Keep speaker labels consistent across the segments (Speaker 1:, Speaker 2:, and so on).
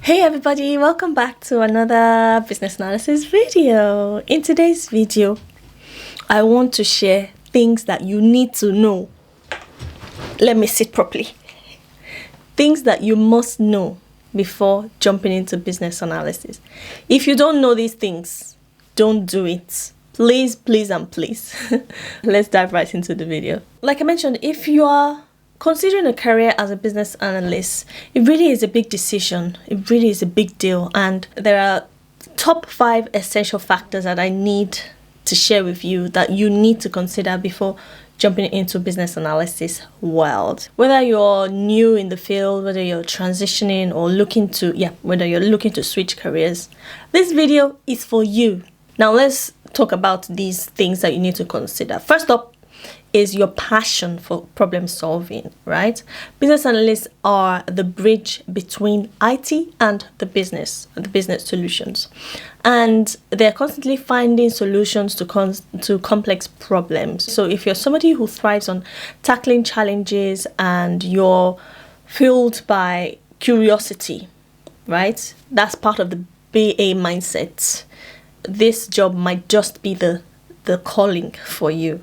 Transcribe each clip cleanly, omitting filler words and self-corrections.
Speaker 1: Hey everybody, welcome back to another business analysis video. In today's video, I want to share things that you need to know. Let me sit properly. Things that you must know before jumping into business analysis. If you don't know these things, don't do it. Please, please, and please. Let's dive right into the video. Like I mentioned, if you are considering a career as a business analyst, it really is a big decision. It really is a big deal. And there are top 5 essential factors that I need to share with you that you need to consider before jumping into business analysis world. Whether you're new in the field, whether you're transitioning or whether you're looking to switch careers, this video is for you. Now let's talk about these things that you need to consider. First up is your passion for problem solving, right? Business analysts are the bridge between IT and the business solutions. And they're constantly finding solutions to complex problems. So if you're somebody who thrives on tackling challenges and you're fueled by curiosity, right? That's part of the BA mindset. This job might just be the calling for you.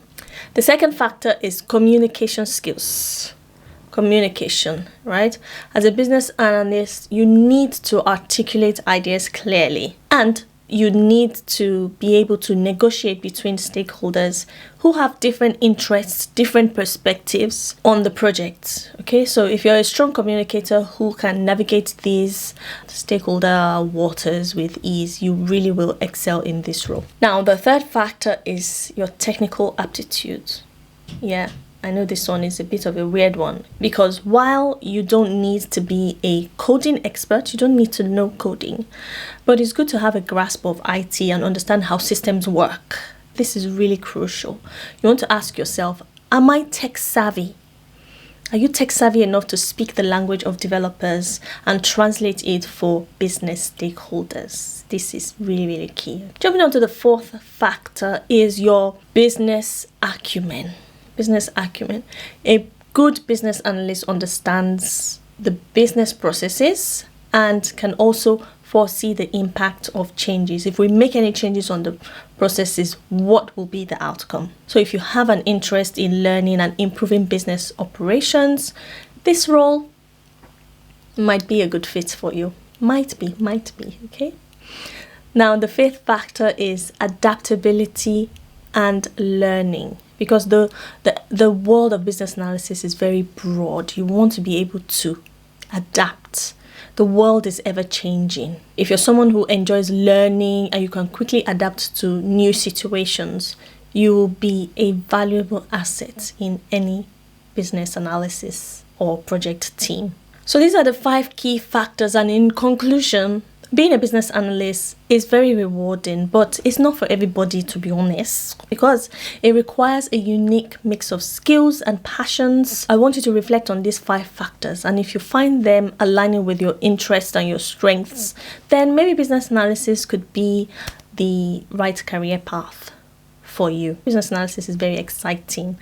Speaker 1: The second factor is communication skills. Communication, right? As a business analyst, you need to articulate ideas clearly and you need to be able to negotiate between stakeholders who have different interests, different perspectives on the project. Okay, so if you're a strong communicator who can navigate these stakeholder waters with ease, you really will excel in this role. Now, the third factor is your technical aptitude. Yeah, I know this one is a bit of a weird one because while you don't need to be a coding expert, you don't need to know coding, but it's good to have a grasp of IT and understand how systems work. This is really crucial. You want to ask yourself, am I tech savvy? Are you tech savvy enough to speak the language of developers and translate it for business stakeholders? This is really, really key. Jumping on to the fourth factor is your business acumen. Business acumen. A good business analyst understands the business processes and can also foresee the impact of changes. If we make any changes on the processes, what will be the outcome? So if you have an interest in learning and improving business operations, this role might be a good fit for you. Might be, okay? Now, the fifth factor is adaptability and learning. Because the world of business analysis is very broad. You want to be able to adapt. The world is ever changing. If you're someone who enjoys learning and you can quickly adapt to new situations, you will be a valuable asset in any business analysis or project team. So these are the 5 key factors. And in conclusion, being a business analyst is very rewarding, but it's not for everybody, to be honest, because it requires a unique mix of skills and passions. I want you to reflect on these 5 factors, and if you find them aligning with your interests and your strengths, then maybe business analysis could be the right career path for you. Business analysis is very exciting.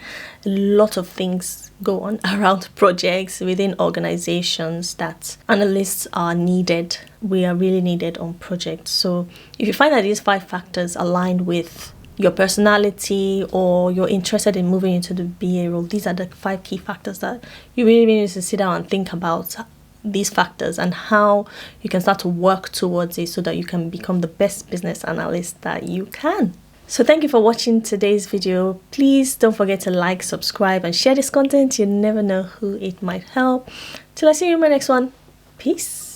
Speaker 1: A lot of things go on around projects within organizations that analysts are needed. We are really needed on projects. So if you find that these 5 factors align with your personality or you're interested in moving into the BA role, these are the 5 key factors that you really need to sit down and think about these factors and how you can start to work towards it so that you can become the best business analyst that you can. So thank you for watching today's video. Please don't forget to like, subscribe, and share this content. You never know who it might help. Till I see you in my next one. Peace.